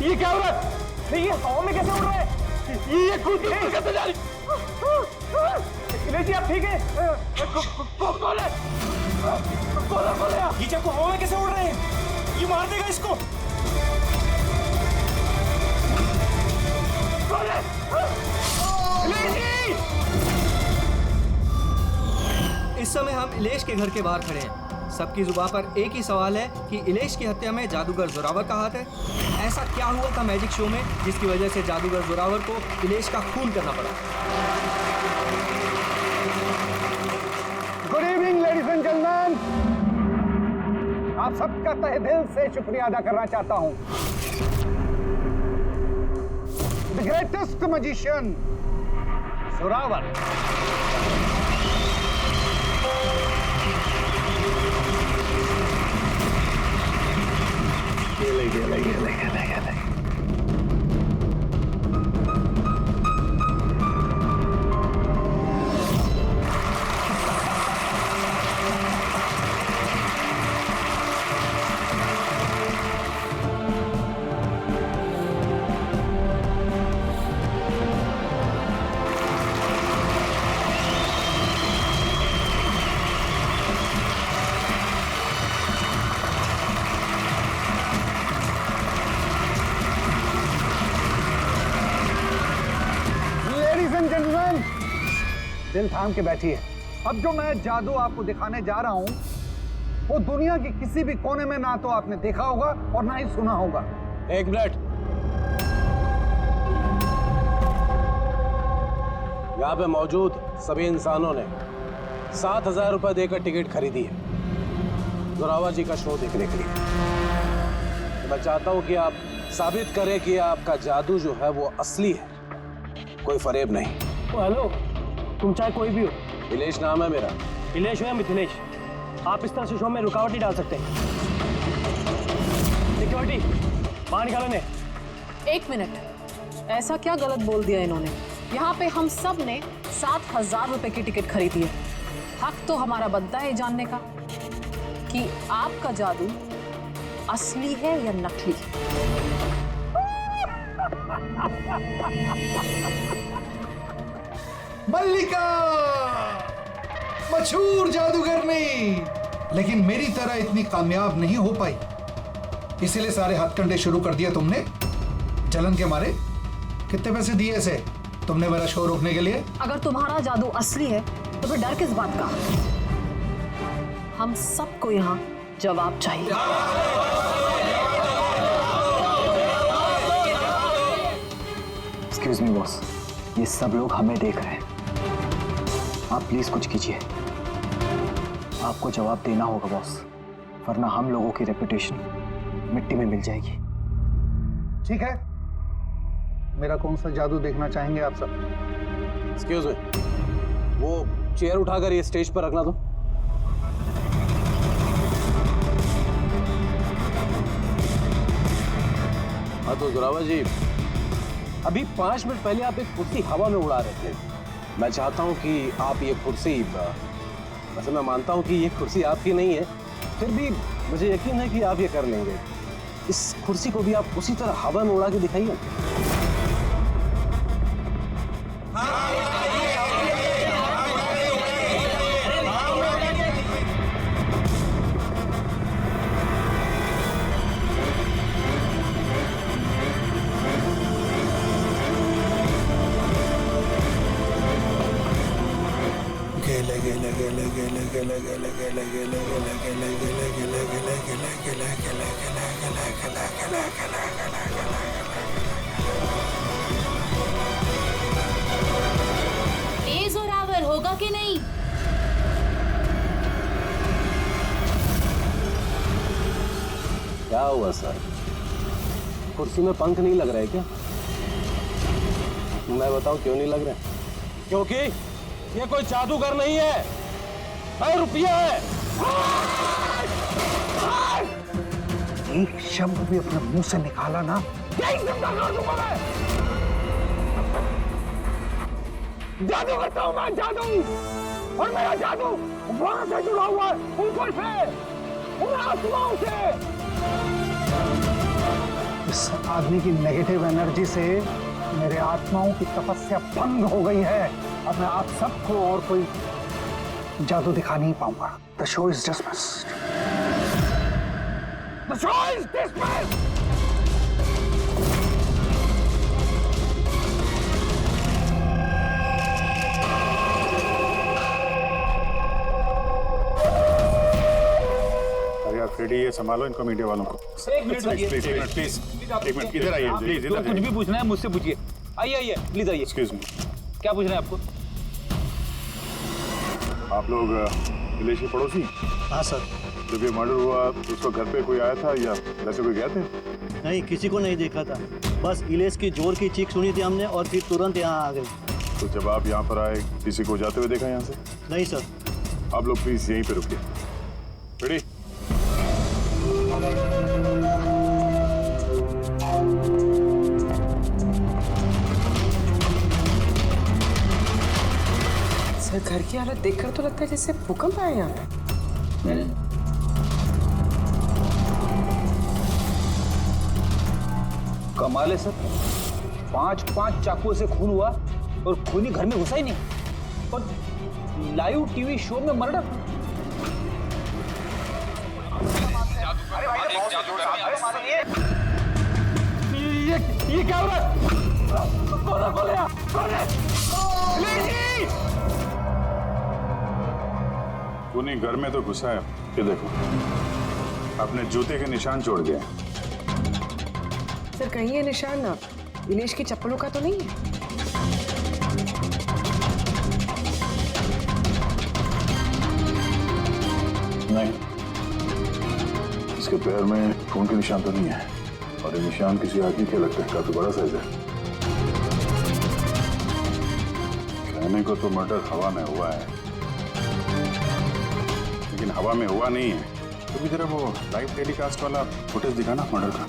ये क्या हो रहा है? ये हवा में कैसे उड़ रहा है? ये कैसे जा रही? इलेश जी आप ठीक है? कौन है? कौन है? ये चाकू हवा में कैसे उड़ रहे हैं? ये मार देगा इसको। कौन है? इलेश जी! इस समय हम इलेश के घर के बाहर खड़े हैं। सबकी जुबान पर एक ही सवाल है कि इलेश की हत्या में जादूगर जोरावर का हाथ है। ऐसा क्या हुआ था मैजिक शो में जिसकी वजह से जादूगर जोरावर को इलेश का खून करना पड़ा? Good evening ladies and gentleman, आप सबका तहे दिल से शुक्रिया अदा करना चाहता हूं। द ग्रेटेस्ट मैजिशियन जोरावर गेले। दिल थाम के बैठी है। अब जो मैं जादू आपको दिखाने जा रहा हूं वो दुनिया की किसी भी कोने में ना तो आपने देखा होगा और ना ही सुना होगा। एक मिनट, यहाँ पे मौजूद सभी इंसानों ने 7,000 रुपए देकर टिकट खरीदी है जोरावर जी का शो देखने के लिए। तो मैं चाहता हूँ कि आप साबित करें कि आपका जादू जो है वो असली है, कोई फरेब नहीं। हेलो, तुम चाहे कोई भी हो। इलेश नाम है मेरा। इलेश हो या मिथिलेश, आप इस तरह से शो में रुकावट नहीं डाल सकते। सिक्योरिटी बाहर निकालो ने। एक मिनट, ऐसा क्या गलत बोल दिया इन्होंने? यहाँ पे हम सब ने 7,000 रुपए की टिकट खरीदी है। हक तो हमारा बनता है जानने का कि आपका जादू असली है या नकली। मल्लिका मशहूर जादूगरनी, लेकिन मेरी तरह इतनी कामयाब नहीं हो पाई, इसीलिए सारे हथकंडे शुरू कर दिए तुमने जलन के मारे। कितने पैसे दिए इसे तुमने मेरा शो रोकने के लिए? अगर तुम्हारा जादू असली है तो फिर डर किस बात का? हम सबको यहाँ जवाब चाहिए। एक्सक्यूज मी बॉस, ये सब लोग हमें देख रहे हैं, आप प्लीज कुछ कीजिए। आपको जवाब देना होगा बॉस, वरना हम लोगों की रेपुटेशन मिट्टी में मिल जाएगी। ठीक है, मेरा कौन सा जादू देखना चाहेंगे आप सब? एक्सक्यूज मी, वो चेयर उठाकर ये स्टेज पर रखना। तो हाँ, तो जोरावर जी, अभी 5 मिनट पहले आप एक कुर्सी हवा में उड़ा रहे थे। मैं चाहता हूं कि आप ये कुर्सी, वैसे मैं मानता हूं कि ये कुर्सी आपकी नहीं है, फिर भी मुझे यकीन है कि आप ये कर लेंगे। इस कुर्सी को भी आप उसी तरह हवा में उड़ा के दिखाइए। ए जोरावर होगा कि नहीं? क्या हुआ सर, कुर्सी में पंख नहीं लग रहा है क्या? मैं बताऊं क्यों नहीं लग रहा है? क्योंकि ये कोई जादूगर नहीं है, रुपया है। एक शब्द भी अपने मुंह से निकाला ना, जादू करता हूं मैं, जादू, और मेरा जादू वहां से जुड़ा हुआ है, ऊपर से, आसमां से। इस आदमी की नेगेटिव एनर्जी से मेरे आत्माओं की तपस्या भंग हो गई है। अब मैं आप सबको और कोई जादू दिखा नहीं पाऊंगा। The show is dismissed. The show is dismissed. यार फ्रेडी, ये संभालो इनको, मीडिया वालों को। एक मिनट प्लीज एक मिनट इधर आइए, प्लीज जो इधर कुछ भी पूछना है मुझसे पूछिए। आइए आइए प्लीज आइए। एक्सक्यूज मी, क्या पूछना है आपको? आप लोग इलेश के पड़ोसी? हाँ सर। जब ये मर्डर हुआ तो उसको घर पे कोई आया था या वैसे कोई गए थे? नहीं, किसी को नहीं देखा था। बस इलेश की जोर की चीख सुनी थी हमने और फिर तुरंत यहाँ आ गए। तो जब आप यहाँ पर आए किसी को जाते हुए देखा यहाँ से? नहीं सर। आप लोग प्लीज यहीं पे रुकिए। फ्रेडी, सर घर की हालत देखकर तो लगता है जैसे भूकंप आया यहाँ पे। कमाल है सर, 5 चाकुओं से खून हुआ और खूनी घर में घुसा ही नहीं। और लाइव टीवी शो में मर्डर। ये क्या हो रहा है? खूनी घर में तो घुसा है, ये देखो अपने जूते के निशान छोड़ गए। सर कहीं ये निशान ना इलेश की चप्पलों का तो नहीं है? नहीं, इसके पैर में खून के निशान तो नहीं है और ये निशान किसी आदमी के लगता है। काफी बड़ा साइज है। कहने को तो मर्डर हवा में हुआ है, लेकिन हवा में हुआ नहीं है। तो भी जरा वो लाइव टेलीकास्ट वाला फुटेज दिखाना मर्डर का।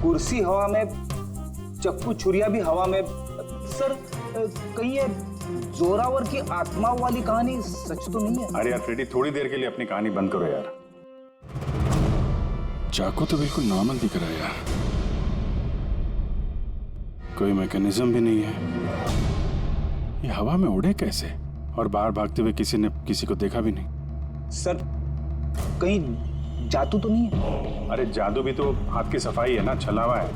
कुर्सी हवा में, चक्कू छुरिया भी हवा में। सर कहीं ये जोरावर की आत्माओं वाली कहानी सच तो नहीं है? अरे यार फ्रेडी, थोड़ी देर के लिए अपनी कहानी बंद करो यार। चाकू तो बिल्कुल नॉर्मल दिख रहा है यार, कोई मैकेनिज्म भी नहीं है। ये हवा में उड़े कैसे और बाहर भागते हुए किसी ने किसी को देखा भी नहीं। सर कहीं जादू तो नहीं है? अरे जादू भी तो हाथ की सफाई है ना, छलावा है।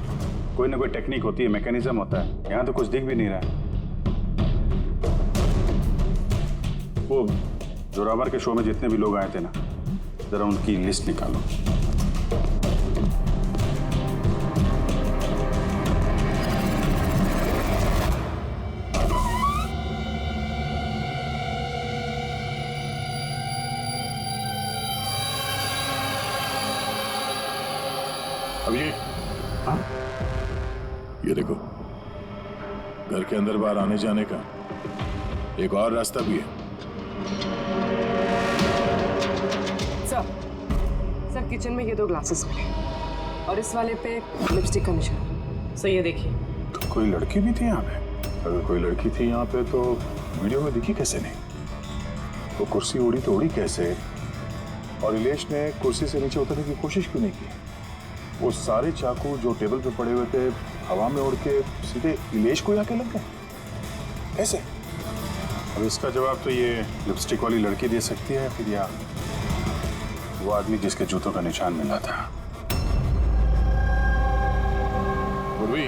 कोई ना कोई टेक्निक होती है, मैकेनिज्म होता है। यहाँ तो कुछ दिख भी नहीं रहा है। वो जोरावर के शो में जितने भी लोग आए थे ना, जरा उनकी लिस्ट निकालो। अब ये देखो, घर के अंदर बाहर आने जाने का एक और रास्ता भी है। सर किचन में ये 2 ग्लासेस मिले और इस वाले पे लिपस्टिक का निशान। सर ये देखिए। तो कोई लड़की भी थी यहाँ पे? अगर कोई लड़की थी यहाँ पे तो वीडियो में दिखी कैसे नहीं? वो कुर्सी उड़ी तो उड़ी कैसे? और इलेश ने कुर्सी से नीचे उतरने की कोशिश क्यों नहीं की? वो सारे चाकू जो टेबल पे पड़े हुए थे हवा में उड़ के सीधे इलेश को आके लग गए कैसे? अब इसका जवाब तो ये लिपस्टिक वाली लड़की दे सकती है, फिर या वो आदमी जिसके जूतों का निशान मिला था। उर्वी,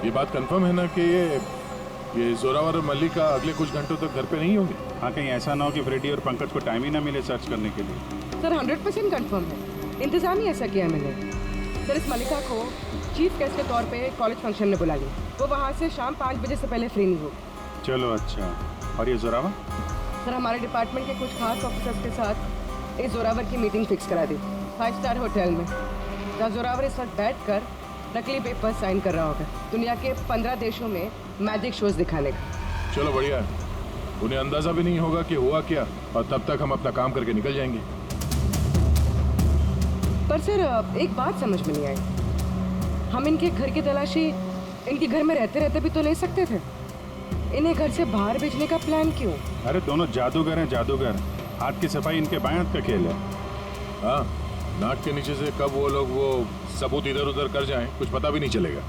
ये बात कंफर्म है ना कि ये जोरावर और मल्लिका अगले कुछ घंटों तक घर पे नहीं होंगे? हाँ, कहीं ऐसा ना हो कि फ्रेडी और पंकज को टाइम ही ना मिले सर्च करने के लिए। सर 100% कंफर्म है, इंतजाम ही ऐसा किया मैंने। सर इस मल्लिका को चीफ गेस्ट के तौर पे कॉलेज फंक्शन में बुला लिया। वो वहाँ से शाम 5 बजे से पहले फ्री नहीं होगी। चलो अच्छा। और ये जोरावर? सर हमारे डिपार्टमेंट के कुछ खास ऑफिसर्स के साथ इस जोरावर की मीटिंग फिक्स करा दी 5 स्टार होटल में, जहाँ जोरावर इस वक्त बैठ कर नकली पेपर साइन कर रहा होगा दुनिया के 15 देशों में मैजिक शोज दिखाने का। चलो बढ़िया है, उन्हें अंदाजा भी नहीं होगा कि हुआ क्या, और तब तक हम अपना काम करके निकल जाएंगे। पर सर एक बात समझ में नहीं आई, हम इनके घर की तलाशी इनके घर में रहते रहते भी तो ले सकते थे। इन्हें घर से बाहर भेजने का प्लान क्यों? अरे दोनों जादूगर हैं, जादूगर। हाथ की सफाई इनके बाएं हाथ का खेल है। हाँ, नाक के नीचे से कब वो लोग वो सबूत इधर उधर कर जाएं, कुछ पता भी नहीं चलेगा।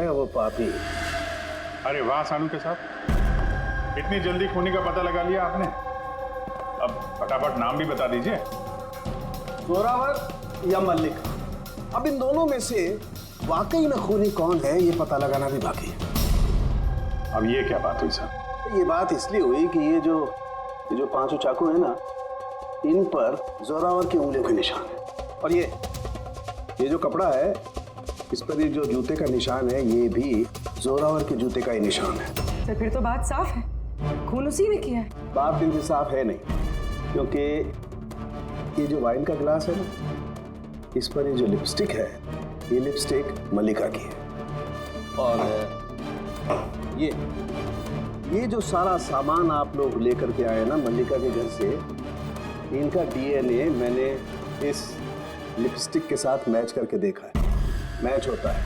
वो पापी। अरे वाह सानू के साथ, इतनी जल्दी खूनी का पता लगा लिया आपने। अब फटाफट नाम भी बता दीजिए। जोरावर या मल्लिक, अब इन दोनों में से वाकई में खूनी कौन है ये पता लगाना भी बाकी है। अब ये क्या बात हुई सर? ये बात इसलिए हुई कि ये जो पांचों चाकू है ना, इन पर जोरावर की उंगलियों के निशान है। और ये जो कपड़ा है, इस पर ये जो जूते का निशान है, ये भी जोरावर के जूते का ही निशान है। तो फिर तो बात साफ है, खून उसी ने किया है। बात दिल से साफ है नहीं, क्योंकि ये जो वाइन का गिलास है ना, इस पर ये जो लिपस्टिक है, ये लिपस्टिक मल्लिका की है। और ये जो सारा सामान आप लोग लेकर के आए ना मल्लिका के घर से, इनका डीएनए मैंने इस लिपस्टिक के साथ मैच करके देखा है। मैच होता है,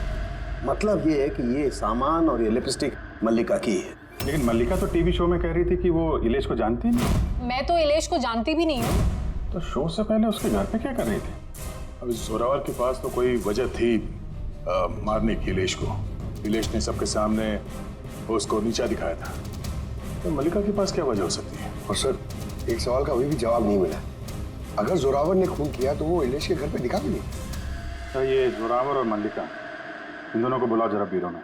मतलब ये है कि ये सामान और ये लिपस्टिक मल्लिका की है। लेकिन मल्लिका तो टीवी शो में कह रही थी कि वो इलेश को जानती नहीं। मैं तो इलेश को जानती भी नहीं हूँ। तो शो से पहले उसके घर पे क्या कर रही थी? अब जोरावर के पास तो कोई वजह थी मारने की इलेश को। इलेश ने सबके सामने उसको नीचा दिखाया था, तो मल्लिका के पास क्या वजह हो सकती है? और सर, एक सवाल का अभी भी जवाब नहीं मिला। अगर जोरावर ने खून किया तो वो इलेश के घर पे दिखा भी नहीं। तो ये जोरावर और मल्लिका, इन दोनों को बुलाओ जरा ब्यूरो में।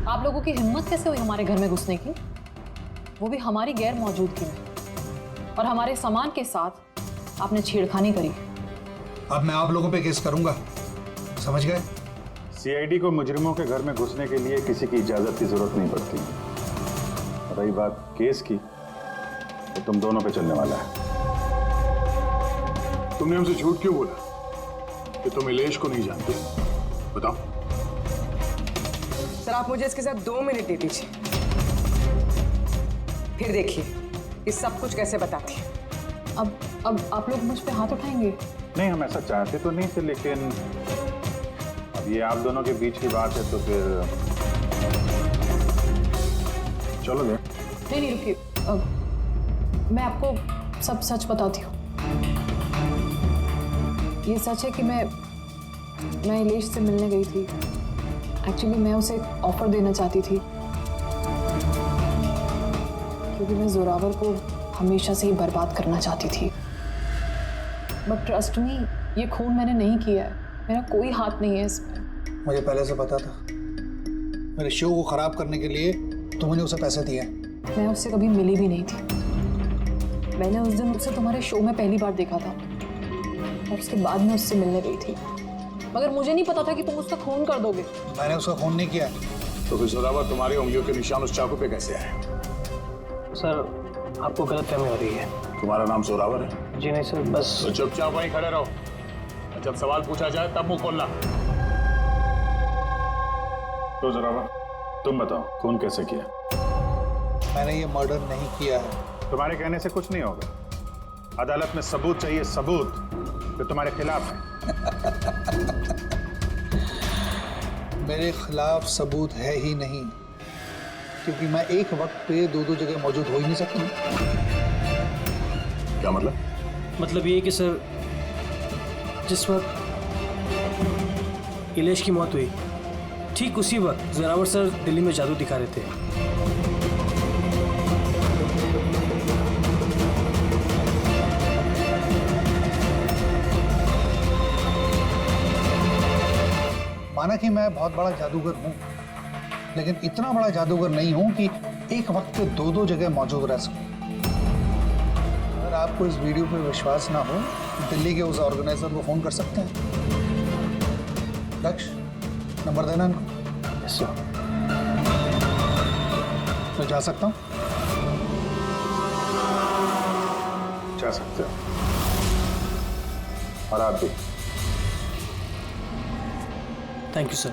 आप लोगों की हिम्मत कैसे हुई हमारे घर में घुसने की, वो भी हमारी गैर मौजूदगी में, और हमारे सामान के साथ आपने छेड़खानी करी। अब मैं आप लोगों पे केस करूंगा, समझ गए? सीआईडी को मुजरिमों के घर में घुसने के लिए किसी की इजाजत की जरूरत नहीं पड़ती। रही बात केस की, तो तुम दोनों पे चलने वाला है। तुमने हमसे झूठ क्यों बोला कि तुम इलेश को नहीं जानते? बताओ। सर, आप मुझे इसके साथ 2 मिनट दे दीजिए, फिर देखिए ये सब कुछ कैसे बताती है। अब आप लोग मुझ पे हाथ उठाएंगे? नहीं, हम ऐसा चाहते तो नहीं थे, लेकिन अब ये आप दोनों के बीच की बात है तो फिर चलोगे? नहीं रुकिए, मैं आपको सब सच बताती हूँ। ये सच है कि मैं इलेश से मिलने गई थी। एक्चुअली मैं उसे एक ऑफर देना चाहती थी, क्योंकि मैं जोरावर को हमेशा से ही बर्बाद करना चाहती थी। बट ट्रस्ट मी, ये खून मैंने नहीं किया है, मेरा कोई हाथ नहीं है इसमें। मुझे पहले से पता था। मेरे शो को खराब करने के लिए तुमने उसे पैसे दिए। मैं उससे कभी मिली भी नहीं थी। मैंने उस दिन उसे तुम्हारे शो में पहली बार देखा था, और उसके बाद मैं उससे मिलने गई थी, मगर मुझे नहीं पता था कि तुम उसका खून कर दोगे। मैंने उसका खून नहीं किया। तो फिर जोरावर तुम्हारी उंगलियों के निशान उस चाकू पे कैसे आए? सर, आपको गलतफहमी हो रही है। तुम्हारा नाम जोरावर है? जी नहीं सर, बस। तो चुपचाप वहीं खड़े रहो, जब सवाल पूछा जाए तब मुंह खोलना। तो जोरावर, तुम बताओ, खून कैसे किया? मैंने ये मर्डर नहीं किया है। तुम्हारे कहने से कुछ नहीं होगा। अदालत में सबूत चाहिए, सबूत जो तुम्हारे खिलाफ है। मेरे खिलाफ सबूत है ही नहीं, क्योंकि मैं एक वक्त पे 2 जगह मौजूद हो ही नहीं सकता। क्या मतलब? मतलब ये कि सर, जिस वक्त इलेश की मौत हुई ठीक उसी वक्त जोरावर सर दिल्ली में जादू दिखा रहे थे। माना कि मैं बहुत बड़ा जादूगर हूं, लेकिन इतना बड़ा जादूगर नहीं हूं कि एक वक्त पे दो दो जगह मौजूद रह सकूं। अगर आपको इस वीडियो पे विश्वास ना हो, दिल्ली के उस ऑर्गेनाइजर को फोन कर सकते हैं। लक्ष्य, नंबर देना इनको। Yes sir. मैं जा सकता हूं? जा सकते हो। और आप भी। Thank you sir.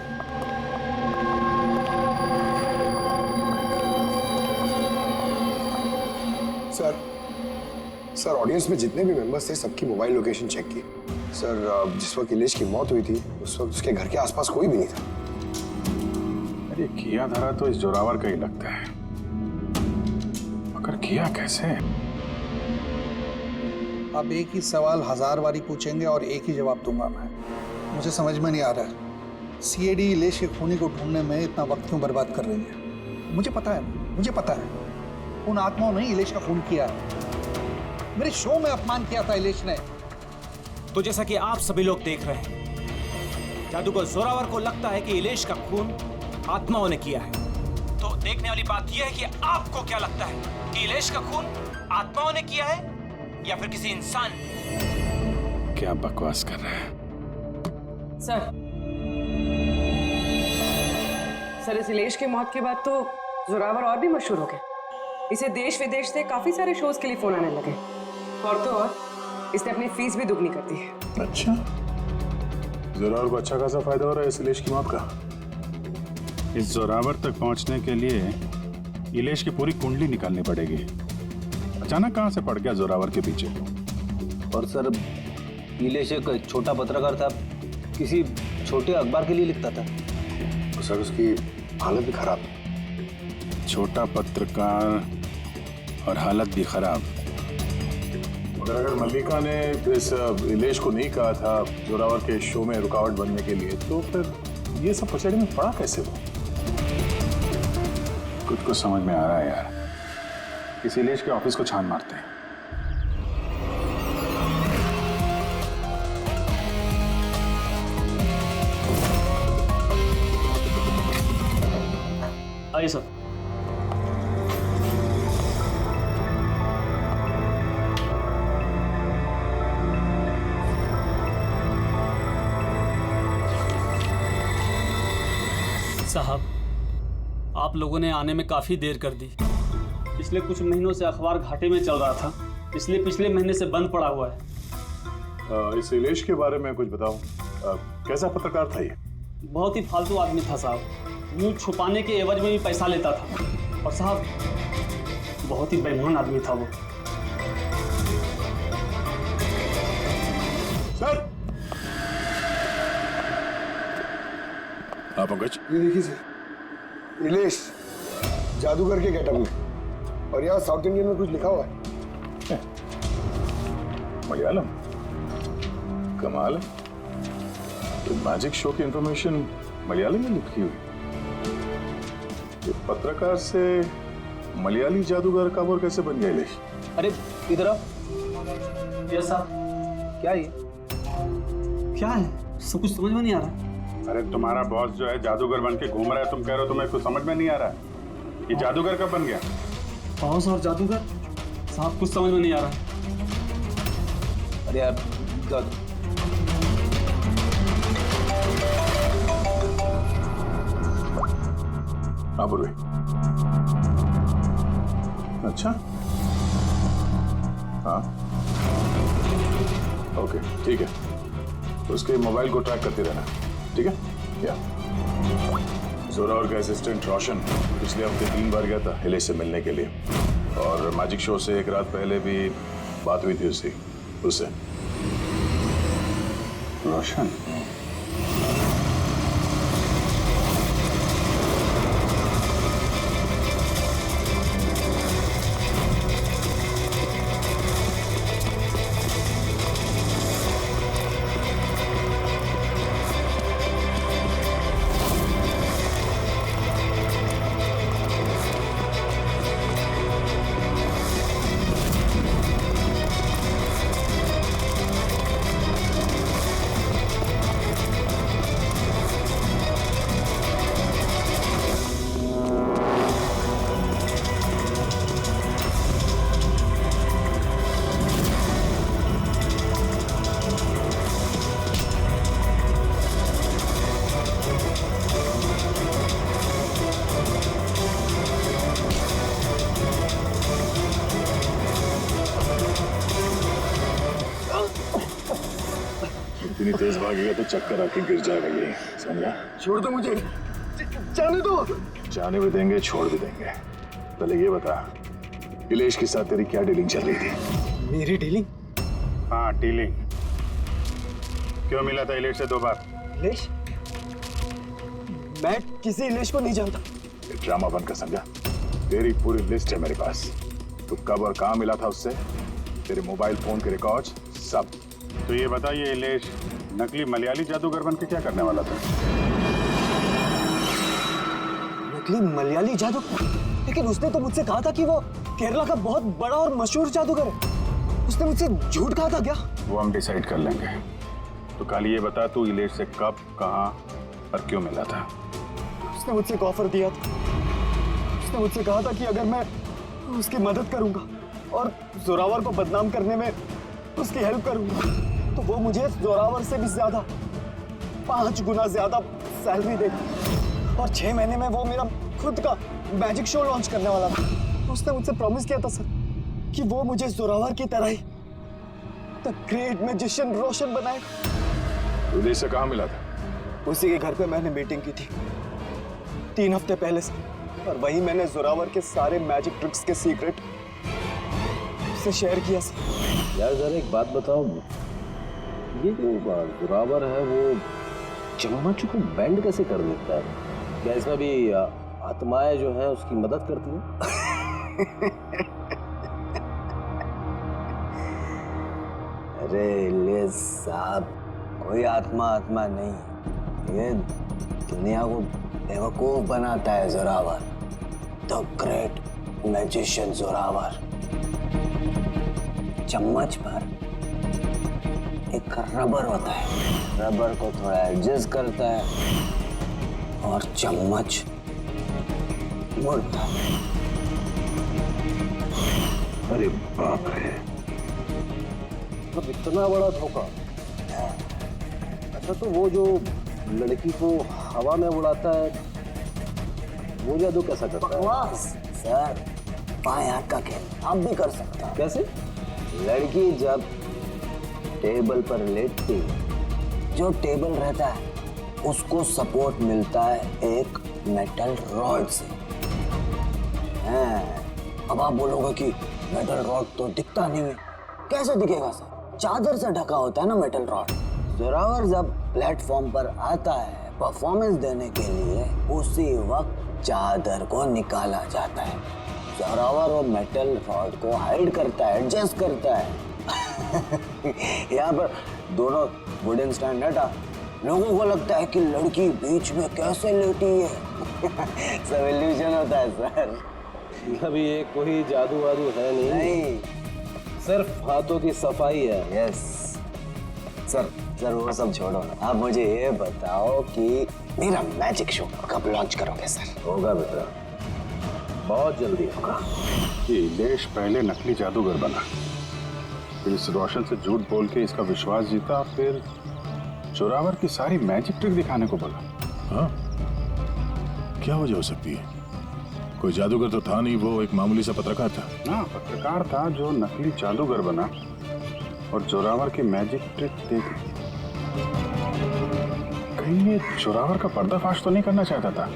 Sir audience में जितने भी मेंबर्स थे सबकी मोबाइल लोकेशन चेक की। सर जिस वक्त इलेश की मौत हुई थी उस वक्त उसके घर के आसपास कोई भी नहीं था। अरे किया धरा तो इस जोरावर का ही लगता है, मगर किया कैसे? अब एक ही सवाल 1000 बारी पूछेंगे और एक ही जवाब दूंगा मैं। मुझे समझ में नहीं आ रहा है सीआईडी इलेश के खूनी को ढूंढने में इतना वक्त क्यों बर्बाद कर रही है। मुझे पता है उन आत्माओं ने इलेश का खून किया है। मेरे शो में अपमान किया था इलेश ने। तो जैसा कि आप सभी लोग देख रहे हैं, जादूगर जोरावर को लगता है कि इलेश का खून आत्माओं ने किया है। तो देखने वाली बात यह है कि आपको क्या लगता है कि इलेश का खून आत्माओं ने किया है या फिर किसी इंसान ने? क्या बकवास कर रहे हैं सर इस इलेश की मौत के बाद तो जोरावर और भी मशहूर हो गए। इसे देश विदेश से काफी सारे शोज के लिए फोन आने लगे, और तो और इसने अपनी फीस भी दुगनी कर दी है। अच्छा, जोरावर को अच्छा खासा फायदा हो रहा है इस इलेश की मौत का। इस जोरावर तक पहुंचने के लिए इलेश की पूरी कुंडली निकालनी पड़ेगी। अचानक कहां से पड़ गया जोरावर के पीछे? और सर इलेश एक छोटा पत्रकार था, किसी छोटे अखबार के लिए लिखता था। तो सर उसकी हालत भी खराब है। छोटा पत्रकार और हालत भी खराब। मगर अगर मल्लिका ने इस इलेश को नहीं कहा था जोरावर के शो में रुकावट बनने के लिए, तो फिर ये सब पछाड़ी में पड़ा कैसे वो? कुछ कुछ समझ में आ रहा है यार। इस इलेश के ऑफिस को छान मारते हैं। आइए सर। साहब, आप लोगों ने आने में काफ़ी देर कर दी। पिछले कुछ महीनों से अखबार घाटे में चल रहा था, इसलिए पिछले महीने से बंद पड़ा हुआ है। इस इलेश के बारे में कुछ बताओ। कैसा पत्रकार था ये? बहुत ही फालतू आदमी था साहब। न्यूज छुपाने के एवज में भी पैसा लेता था, और साहब बहुत ही बेईमान आदमी था वो। सर पंकज, ये देखिए सर, इलेश जादूगर के गेटअप में, और यहाँ साउथ इंडियन में कुछ लिखा हुआ है। मलयालम, कमाल है। तो मैजिक शो की इंफॉर्मेशन मलयालम में लिखी हुई। ये पत्रकार से मलयाली जादूगर कब और कैसे बन गया इलेश? अरे इधर आओ। यस साहब। क्या ये? क्या है? सब कुछ समझ में नहीं आ रहा। अरे तुम्हारा बॉस जो है जादूगर बन के घूम रहा है, तुम कह रहे हो तुम्हें कुछ समझ में नहीं आ रहा है। ये जादूगर कब बन गया? बॉस और जादूगर साहब कुछ समझ में नहीं आ रहा। अरे यार हाँ पूर्वी। अच्छा, हाँ ओके ठीक है। तो उसके मोबाइल को ट्रैक करते रहना, ठीक है? या जोरावर का असिस्टेंट रोशन पिछले हफ्ते 3 बार गया था इलेश से मिलने के लिए, और मैजिक शो से एक रात पहले भी बात हुई थी उससे। रोशन? भागेगा तो चक्कर आके गिर जाएगा ये, समझा? छोड़ दो मुझे, जाने दो। जाने भी देंगे, छोड़ भी देंगे। पहले ये बता, इलेश के साथ तेरी क्या डीलिंग चल रही थी? मेरी डीलिंग? हाँ, डीलिंग। क्यों मिला था इलेश से 2 बार? इलेश? मैं किसी इलेश को नहीं जानता। ये ड्रामा बंद कर, समझा? तेरी पूरी लिस्ट है मेरे पास। तू कब और कहाँ मिला था उससे, तेरे मोबाइल फोन के रिकॉर्ड्स, सब। तो ये बता, ये इलेश नकली मलयाली जादूगर बन के क्या करने वाला था? नकली मलयाली जादू? लेकिन उसने तो मुझसे कहा था कि वो केरला का बहुत बड़ा और मशहूर जादूगर है। उसने मुझसे झूठ कहा था क्या? वो हम डिसाइड कर लेंगे। तो खाली ये बता, तू इलेश से कब, कहाँ और क्यों मिला था? उसने मुझसे एक ऑफर दिया था। उसने मुझसे कहा था कि अगर मैं उसकी मदद करूंगा और जोरावर को बदनाम करने में उसकी हेल्प करूंगा तो वो मुझे जोरावर से भी ज्यादा 5 गुना ज्यादा सैलरी देगा और 6 महीने में वो मेरा खुद का मैजिक शो लॉन्च करने वाला था। उसने मुझसे प्रॉमिस किया था सर कि वो मुझे जोरावर की तरह ही द ग्रेट मैजिशियन रोशन बनाएगा। इलेश से कहाँ मिला था? उसी के घर पे मैंने मीटिंग की थी 3 हफ्ते पहले से, और वही मैंने जोरावर के सारे मैजिक ट्रिक्स के सीक्रेट उससे शेयर किया सर। यार जरा एक बात बताओ, ये जो जोरावर है वो चम्मच को बेंड कैसे कर देता है? क्या इसमें भी आत्माएं जो हैं उसकी मदद करती हैं? अरे इलियास साहब, कोई आत्मा नहीं, ये दुनिया को बेवकूफ बनाता है Zorawar, the great magician Zorawar. चम्मच पर एक रबर होता है, रबर को थोड़ा एडजस्ट करता है और चम्मच मुड़ता है। अरे बाप रे, तो इतना बड़ा धोखा। अच्छा, तो वो जो लड़की को हवा में उड़ाता है वो जादू कैसा करता है? बकवास सर, बाएं हाथ का खेल आप भी कर सकते हैं। कैसे? लड़की जब टेबल पर लेटती, जो टेबल रहता है उसको सपोर्ट मिलता है एक मेटल रॉड से। अब आप बोलोगे कि मेटल रॉड तो दिखता नहीं है। कैसे दिखेगा सर? चादर से ढका होता है ना मेटल रॉड। जोरावर जब प्लेटफॉर्म पर आता है परफॉर्मेंस देने के लिए, उसी वक्त चादर को निकाला जाता है। जोरावर वो मेटल रॉड को हाइड करता है, एडजस्ट करता है। यहाँ पर दोनों वुडन स्टैंड हटा, लोगों को लगता है कि लड़की बीच में कैसे लेटी है। सब इल्यूजन होता है सर। अभी ये कोई जादू वादू है नहीं, सिर्फ हाथों की सफाई है। यस सर, वो सब छोड़ो ना, आप मुझे ये बताओ कि मेरा मैजिक शो कब लॉन्च करोगे सर? होगा बेटा, बहुत जल्दी होगा। ये इलेश पहले नकली जादूगर बना, फिर इस रोशन से झूठ बोल के इसका विश्वास जीता, फिर जोरावर की सारी मैजिक ट्रिक दिखाने को बोला। हाँ, क्या वजह हो सकती है? कोई जादूगर तो था नहीं, वो एक मामूली सा पत्रकार था। हाँ, पत्रकार था जो नकली जादूगर बना और जोरावर की मैजिक ट्रिक देख ली। कहीं ये जोरावर का पर्दाफाश तो नहीं करना चाहता था?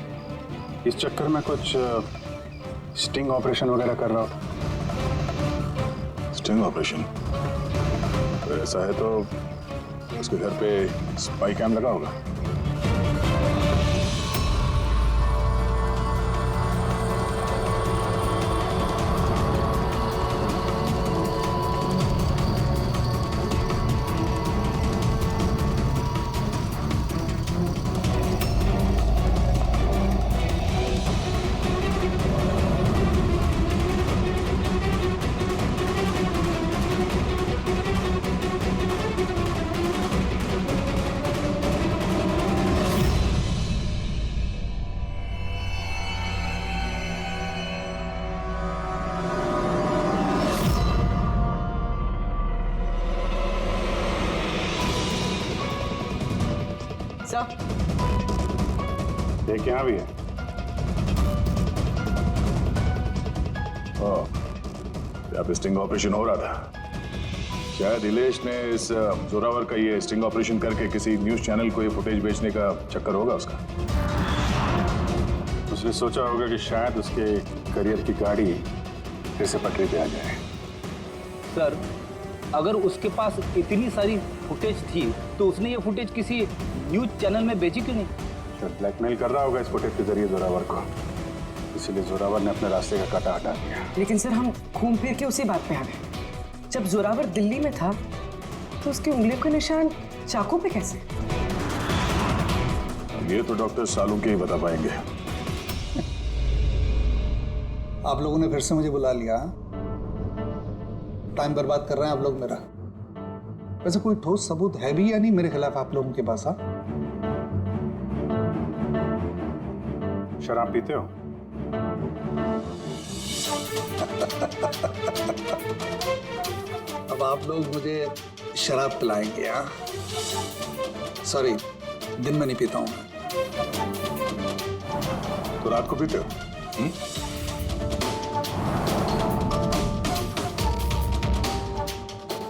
इस चक्कर में कुछ स्टिंग ऑपरेशन वगैरह कर रहा होता। Sting operation? तो ऐसा है तो उसके घर पे स्पाई कैम लगा होगा। देख यहाँ भी है। यहाँ पे स्टिंग ऑपरेशन हो रहा था। शायद इलेश ने इस जोरावर का ये स्टिंग ऑपरेशन करके किसी न्यूज चैनल को ये फुटेज बेचने का चक्कर होगा उसका। उसने सोचा होगा कि शायद उसके करियर की गाड़ी फिर से पटरी पे आ जाए। सर, अगर उसके पास इतनी सारी फुटेज थी तो उसने ये फुटेज किसी न्यूज चैनल में बेची क्यों नहीं? तो ब्लैकमेल कर रहा होगा इस फुटेज के जरिए जोरावर को, इसीलिए जोरावर ने अपने रास्ते का कांटा हटा दिया। लेकिन सर हम घूम फिर के उसी बात पे आ गए। जब जोरावर दिल्ली में था तो उसकी उंगलियों के निशान चाकू पे कैसे? ये तो डॉक्टर सालू के ही बता पाएंगे। आप लोगों ने फिर से मुझे बुला लिया। टाइम बर्बाद कर रहे हैं आप लोग मेरा। वैसे कोई ठोस सबूत है भी या नहीं मेरे खिलाफ आप लोगों के पास? शराब पीते हो? अब आप लोग मुझे शराब पिलाएंगे? हाँ, सॉरी, दिन में नहीं पीता हूं। तो रात को पीते हो?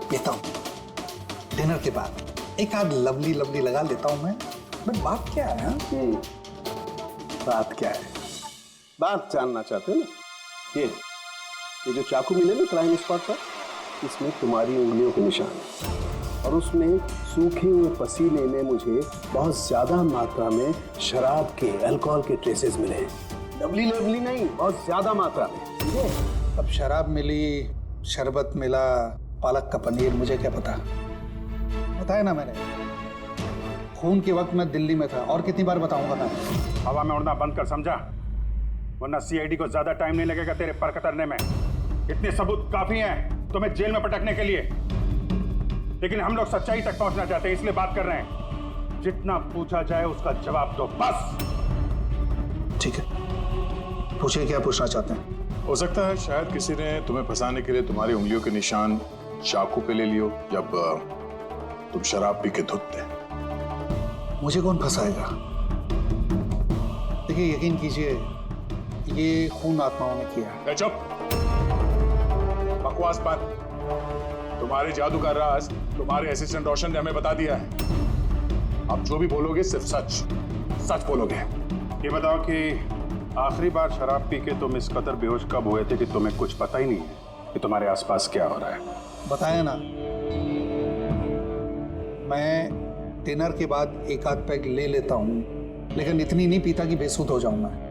पीता हूं डिनर के बाद। एक आध लवली लवली लगा लेता हूं मैं। बट बात क्या है? बात क्या है? बात जानना चाहते हो ना? ये जो चाकू मिले ना क्राइम स्पॉट पर, इसमें तुम्हारी उंगलियों के निशान है और उसमें सूखे हुए पसीने में मुझे बहुत ज्यादा मात्रा में शराब के, अल्कोहल के ट्रेसेस मिले हैं। लवली लवली नहीं, बहुत ज्यादा मात्रा में। अब शराब मिली, शरबत मिला, पालक का पनीर, मुझे क्या पता? बताया ना मैंने, खून के वक्त मैं दिल्ली में था। और कितनी बार बताऊंगा मैं? हवा में उड़ना बंद कर, समझा? वरना सीआईडी को ज्यादा टाइम नहीं लगेगा तेरे पर कतरने में। इतने सबूत काफी हैं तुम्हें जेल में पटकने के लिए। लेकिन हम लोग सच्चाई तक पहुंचना चाहते हैं, इसलिए बात कर रहे हैं। जितना पूछा जाए उसका जवाब दो, बस। ठीक है, पूछिए क्या पूछना चाहते हैं। हो सकता है शायद किसी ने तुम्हें फंसाने के लिए तुम्हारी उंगलियों के निशान चाकू पे ले लियो जब तुम शराब पी के धुत थे। मुझे कौन फंसाएगा? देखिए, यकीन कीजिए, ये खून आत्माओं ने किया। चुप, बकवास बंद। तुम्हारे जादू का राज तुम्हारे असिस्टेंट रोशन ने हमें बता दिया है। अब जो भी बोलोगे सिर्फ सच बोलोगे। ये बताओ कि आखिरी बार शराब पी के तुम इस कदर बेहोश कब हुए थे कि तुम्हें कुछ पता ही नहीं है कि तुम्हारे आसपास क्या हो रहा है? बताया ना, मैं डिनर के बाद एक आध पैग ले लेता हूं, लेकिन इतनी नहीं पीता कि बेसुध हो जाऊं मैं।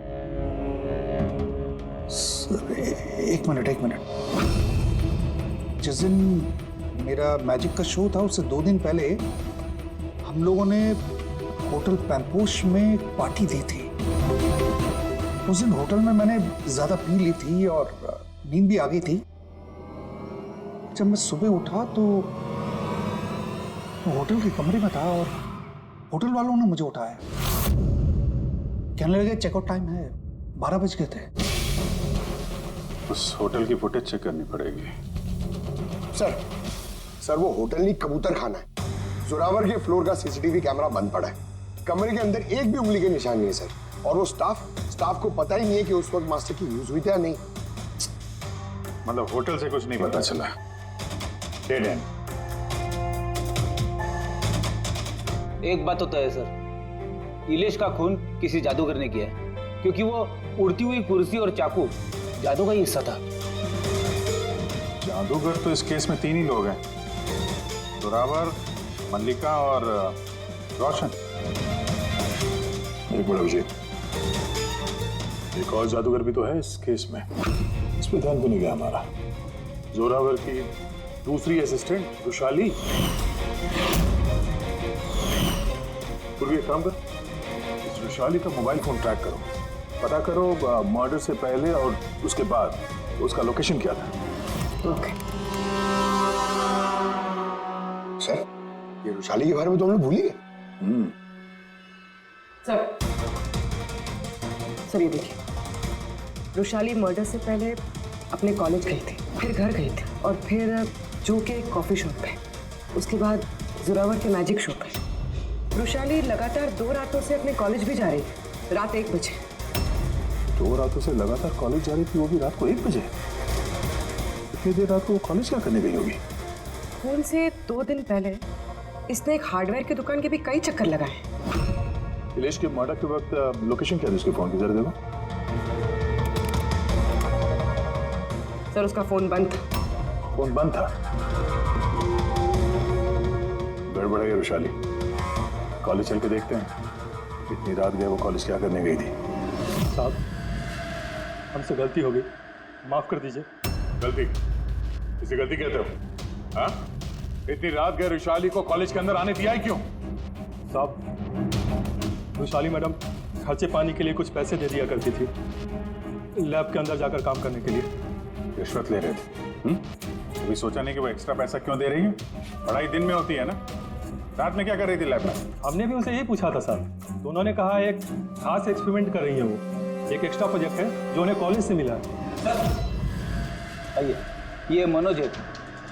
एक मिनट। जिस दिन मेरा मैजिक का शो था उससे 2 दिन पहले हम लोगों ने होटल पैम्पोश में पार्टी दी थी। उस दिन होटल में मैंने ज्यादा पी ली थी और नींद भी आ गई थी। जब मैं सुबह उठा तो होटल के कमरे में था और होटल वालों ने मुझे उठाया। कहने लगे चेकआउट टाइम है, 12 बज गए थे। उस होटल की फुटेज चेक करनी पड़ेगी। सर वो होटल नहीं, कबूतर खाना है। जोरावर के फ्लोर का सीसीटीवी कैमरा बंद पड़ा है। कमरे के अंदर एक भी उंगली के निशान नहीं है सर। और वो स्टाफ को पता ही नहीं है कि उस वक्त मास्टर की यूज हुई थी या नहीं। मतलब होटल से कुछ नहीं पता चला? Dead and. एक बात तो तय है सर, इलेश का खून किसी जादूगर ने किया है, क्योंकि वो उड़ती हुई कुर्सी और चाकू जादू का ही हिस्सा था। जादूगर तो इस केस में 3 ही लोग हैं, जोरावर, मल्लिका और रोशन। एक मिनट अभिजीत, एक और जादूगर भी तो है इस केस में, इस पे ध्यान तो नहीं गया हमारा। जोरावर की दूसरी असिस्टेंट रुशाली। पूर्वी एक काम कर, इस रुशाली का मोबाइल फोन ट्रैक करो, पता करो मर्डर से पहले और उसके बाद उसका लोकेशन क्या था। ओके सर, ये रुशाली के बारे में तो हम लोग भूल ही गए। सर ये देखिए, रुशाली मर्डर से पहले अपने कॉलेज गई थी, फिर घर गई थी और फिर जो के कॉफी शॉप पे, उसके बाद जोरावर के मैजिक शो पे। रुशाली लगातार 2 रातों से अपने कॉलेज भी जा रही थी, रात 1 बजे। 2 रातों से लगातार कॉलेज जा रही थी, वो भी रात को 1 बजे? इतनी देर रात को वो कॉलेज क्या करने गई होगी? खून से 2 दिन पहले इसने एक हार्डवेयर की दुकान के भी कई चक्कर लगाए। इलेश के मर्डर के वक्त लोकेशन क्या थी उसके फोन की, जरा देखो। सर उसका फोन बंद था। फोन बंद था? गड़बड़ है वैशाली, कॉलेज चल के देखते हैं। इतनी रात गए वो कॉलेज क्या करने गई थी? साहब हमसे गलती हो गई, माफ कर दीजिए। गलती? इसे गलती कहते हो? हाँ? इतनी रात गए वैशाली को कॉलेज के अंदर आने दिया ही क्यों? साहब वैशाली मैडम खर्चे पानी के लिए कुछ पैसे दे दिया करती थी, लैब के अंदर जाकर काम करने के लिए। रिश्वत ले रहे थे? कभी सोचा नहीं कि वो एक्स्ट्रा पैसा क्यों दे रही है? पढ़ाई दिन में होती है ना, रात में क्या कर रही थी लैब में? हमने भी उनसे यही पूछा था सर, तो उन्होंने कहा एक खास एक्सपेरिमेंट कर रही है वो, एक एक्स्ट्रा प्रोजेक्ट है जो उन्हें कॉलेज से मिला है। आइए, ये मनोज है,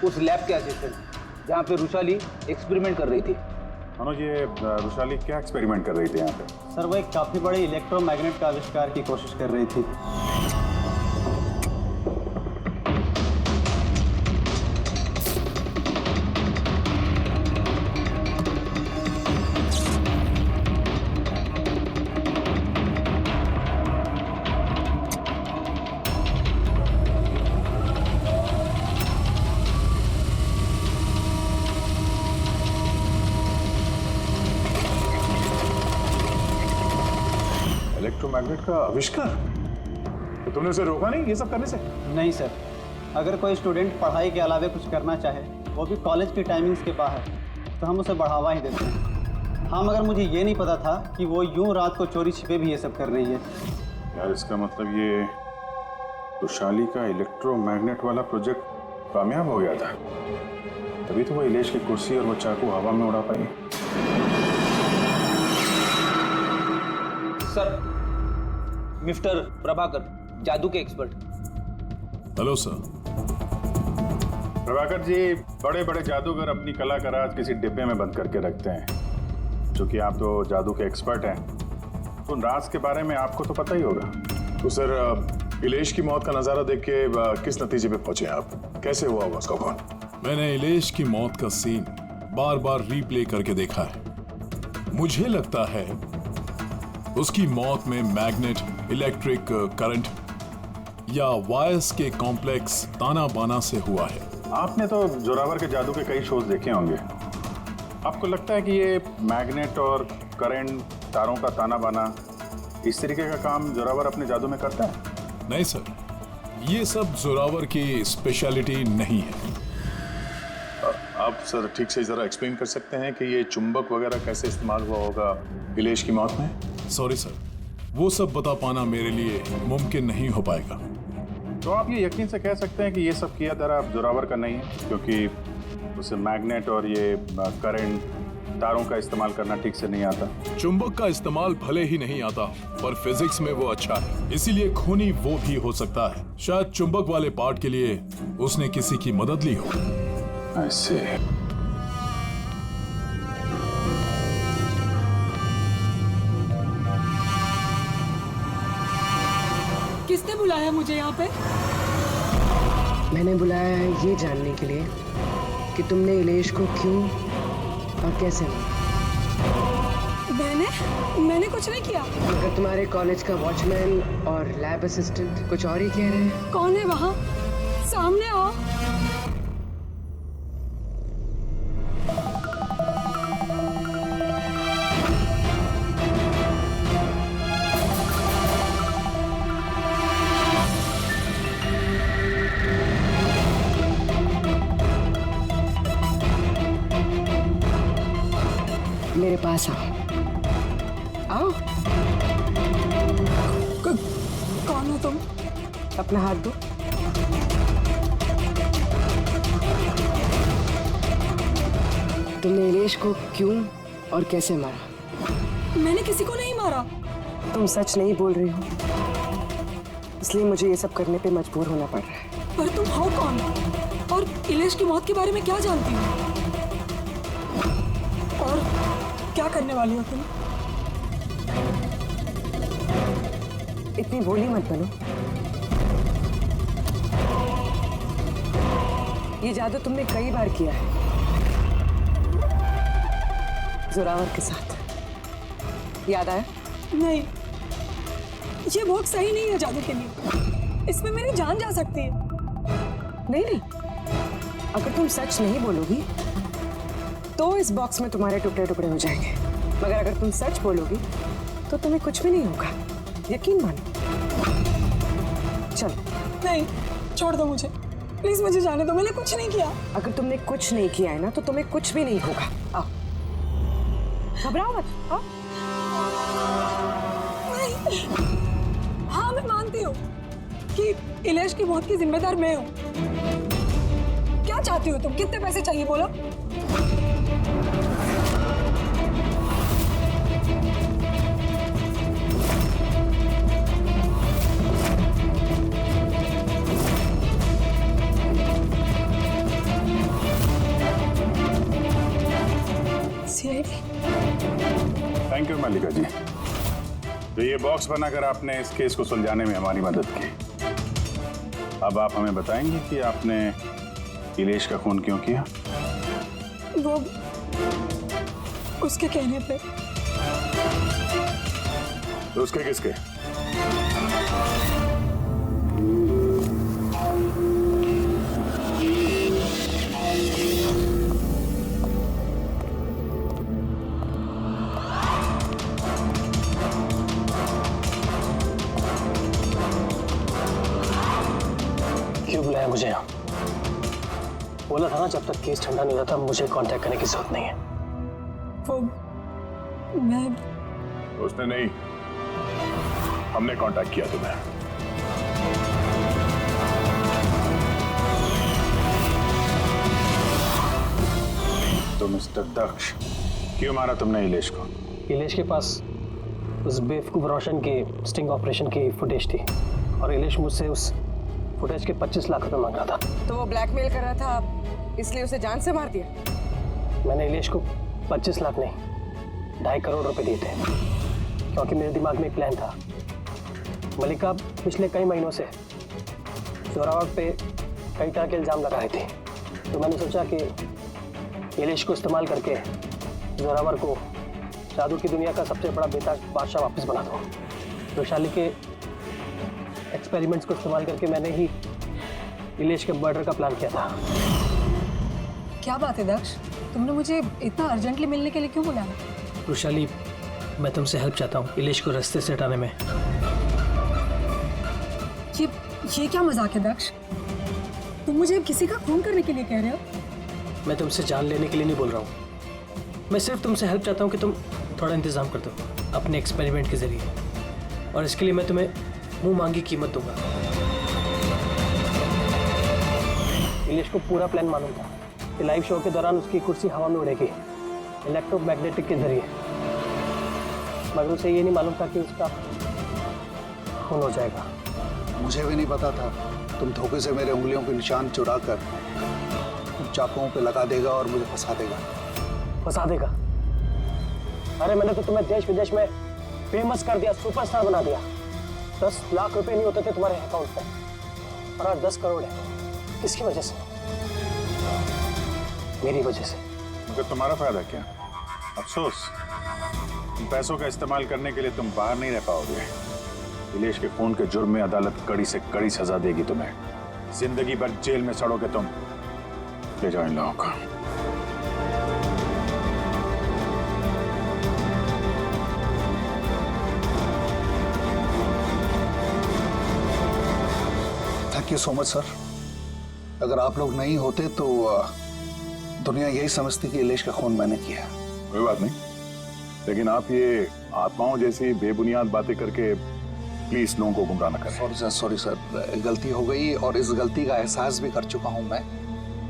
उस लैब के असिस्टेंट जहाँ पे वैशाली एक्सपेरिमेंट कर रही थी। मनोज, ये वैशाली क्या एक्सपेरिमेंट कर रही थी यहाँ पे? सर वो एक काफ़ी बड़े इलेक्ट्रोमैग्नेट का आविष्कार की कोशिश कर रही थी। इलेक्ट्रोमैग्नेट का आविष्कार? तो तुमने उसे रोका नहीं ये सब करने से? नहीं सर, अगर कोई स्टूडेंट पढ़ाई के अलावा कुछ करना चाहे, वो भी कॉलेज की टाइमिंग्स के बाहर, तो हम उसे बढ़ावा ही देते हैं। हाँ, मगर मुझे ये नहीं पता था कि वो यूं रात को चोरी छिपे भी ये सब कर रही है। यार इसका मतलब ये वैशाली का इलेक्ट्रोमैग्नेट वाला प्रोजेक्ट कामयाब हो गया था, तभी तो वो इलेश की कुर्सी और वो चाकू हवा में उड़ा पाई। सर, मिस्टर प्रभाकर, जादू के expert. Hello sir. Prabhakar ji, बड़े बड़े जादूगर अपनी कला का राज किसी डिब्बे में बंद करके रखते हैं। चूंकि आप तो जादू के एक्सपर्ट हैं, तो उन राज के बारे में आपको तो पता ही होगा। तो सर, इलेश की मौत का नजारा देख के किस नतीजे पे पहुंचे आप? कैसे हुआ होगा उसका खून? मैंने इलेश की मौत का सीन बार बार रीप्ले करके देखा है। मुझे लगता है उसकी मौत में मैग्नेट, इलेक्ट्रिक करंट या वायर्स के कॉम्प्लेक्स ताना बाना से हुआ है। आपने तो जोरावर के जादू के कई शोज देखे होंगे। आपको लगता है कि ये मैग्नेट और करंट, तारों का ताना बाना, इस तरीके का काम जोरावर अपने जादू में करता है? नहीं सर, ये सब जोरावर की स्पेशलिटी नहीं है। आप सर ठीक से जरा एक्सप्लेन कर सकते हैं कि ये चुंबक वगैरह कैसे इस्तेमाल हुआ होगा इलेश की मौत में? सॉरी सर, वो सब बता पाना मेरे लिए मुमकिन नहीं हो पाएगा। तो आप ये यकीन से कह सकते हैं कि ये सब किया जरा जोरावर का नहीं है, क्योंकि उसे मैग्नेट और ये करंट, तारों का इस्तेमाल करना ठीक से नहीं आता। चुंबक का इस्तेमाल भले ही नहीं आता, पर फिजिक्स में वो अच्छा है, इसीलिए खूनी वो भी हो सकता है। शायद चुंबक वाले पार्ट के लिए उसने किसी की मदद ली हो। ऐसे किसने बुलाया मुझे यहाँ पे? मैंने बुलाया है ये जानने के लिए कि तुमने इलेश को क्यों और कैसे मारा। मैंने कुछ नहीं किया। अगर तुम्हारे कॉलेज का वॉचमैन और लैब असिस्टेंट कुछ और ही कह रहे हैं। कौन है वहाँ? सामने आओ। मेरे पास आओ। आओ। कौन हो तुम? अपना हाथ दो। तुमने इलेश को क्यों और कैसे मारा? मैंने किसी को नहीं मारा। तुम सच नहीं बोल रही हो, इसलिए मुझे ये सब करने पे मजबूर होना पड़ रहा है। पर तुम हो कौन और इलेश की मौत के बारे में क्या जानती हो? और क्या करने वाली हो तुम? इतनी भोली मत बनो। ये जादू तुमने कई बार किया है। जोरावर के साथ। याद आया? नहीं, ये बहुत सही नहीं है जादू के लिए। इसमें मेरी जान जा सकती है। नहीं नहीं, अगर तुम सच नहीं बोलोगी तो इस बॉक्स में तुम्हारे टुकड़े टुकड़े हो जाएंगे, मगर अगर तुम सच बोलोगी तो तुम्हें कुछ भी नहीं होगा, यकीन मानो। चलो। नहीं, छोड़ दो मुझे, प्लीज मुझे जाने दो, मैंने कुछ नहीं किया। अगर तुमने कुछ नहीं किया है ना तो तुम्हें कुछ भी नहीं होगा। आओ, घबराओ मत। आओ। नहीं, हाँ मैं मानती हूँ कि इलेश की मौत की जिम्मेदार मैं हूँ। क्या चाहती हो तुम? कितने पैसे चाहिए बोलो? थैंक यू मल्लिका जी, तो ये बॉक्स बनाकर आपने इस केस को सुलझाने में हमारी मदद की। अब आप हमें बताएंगे कि आपने इलेश का खून क्यों किया? वो उसके कहने पे। तो उसके किसके? क्यों बुलाया मुझे यहाँ? बोला था ना जब तक केस ठंडा नहीं होता मुझे कांटेक्ट करने की जरूरत नहीं है। वो मैं उसने नहीं, हमने कांटेक्ट किया तुम्हें। तो मिस्टर दक्ष, क्यों मारा तुमने इलेश को? इलेश के पास उस बेवकूफ रोशन के स्टिंग ऑपरेशन की फुटेज थी और इलेश मुझसे उस फुटेज के 25 लाख रुपए मांग रहा था। तो वो ब्लैकमेल कर रहा था, इसलिए उसे जान से मार दिया? मैंने इलेश को 25 लाख नहीं 2.5 करोड़ रुपए दिए थे, क्योंकि मेरे दिमाग में एक प्लान था। मल्लिका पिछले कई महीनों से जोरावर पे कई तरह के इल्जाम लगा रही थी, तो मैंने सोचा कि इलेश को इस्तेमाल करके जोरावर को जादू की दुनिया का सबसे बड़ा बेताज बादशाह वापस बना दूं। वैशाली के एक्सपेरिमेंट्स को इस्तेमाल करके मैंने ही इलेश के मर्डर का प्लान किया था। क्या बात है दक्ष, तुमने मुझे इतना अर्जेंटली मिलने के लिए क्यों बुलाया? वैशाली, मैं तुमसे हेल्प चाहता हूँ इलेश को रास्ते से हटाने में। ये क्या मजाक है दक्ष? तुम मुझे किसी का खून करने के लिए कह रहे हो? मैं तुमसे जान लेने के लिए नहीं बोल रहा हूँ, मैं सिर्फ तुमसे हेल्प चाहता हूँ कि तुम थोड़ा इंतजाम कर दो अपने एक्सपेरिमेंट के जरिए, और इसके लिए मैं तुम्हें मुंह मांगी कीमत दूंगा। इलेश को पूरा प्लान मालूम था कि लाइव शो के दौरान उसकी कुर्सी हवा में उड़ेगी इलेक्ट्रोमैग्नेटिक के जरिए, मगर उसे ये नहीं मालूम था कि उसका खून हो जाएगा। मुझे भी नहीं पता था तुम धोखे से मेरे उंगलियों के निशान चुराकर चाकुओं पे लगा देगा और मुझे फंसा देगा। फंसा देगा? अरे मैंने तो तुम्हें देश विदेश में फेमस कर दिया, सुपरस्टार बना दिया। 10 लाख रुपए नहीं होते थे तुम्हारे अकाउंट पे, और आज 10 करोड़ है। किसकी वजह से? मेरी वजह से। मगर तुम्हारा फायदा क्या? अफसोस, पैसों का इस्तेमाल करने के लिए तुम बाहर नहीं रह पाओगे। इलेश के खून के जुर्म में अदालत कड़ी से कड़ी सजा देगी तुम्हें। जिंदगी भर जेल में सड़ोगे तुम। ले जाओ इन लोगों को। Thank you so much sir. अगर आप लोग नहीं होते तो दुनिया यही समझती कि इलेश का खून मैंने किया। कोई बात नहीं, लेकिन आप ये आत्माओं जैसी बेबुनियाद बातें करके प्लीज लोगों को गुमराह न करें। सॉरी सर, गलती हो गई और इस गलती का एहसास भी कर चुका हूं मैं।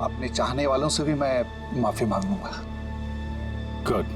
अपने चाहने वालों से भी मैं माफी मांग लूंगा। गुड।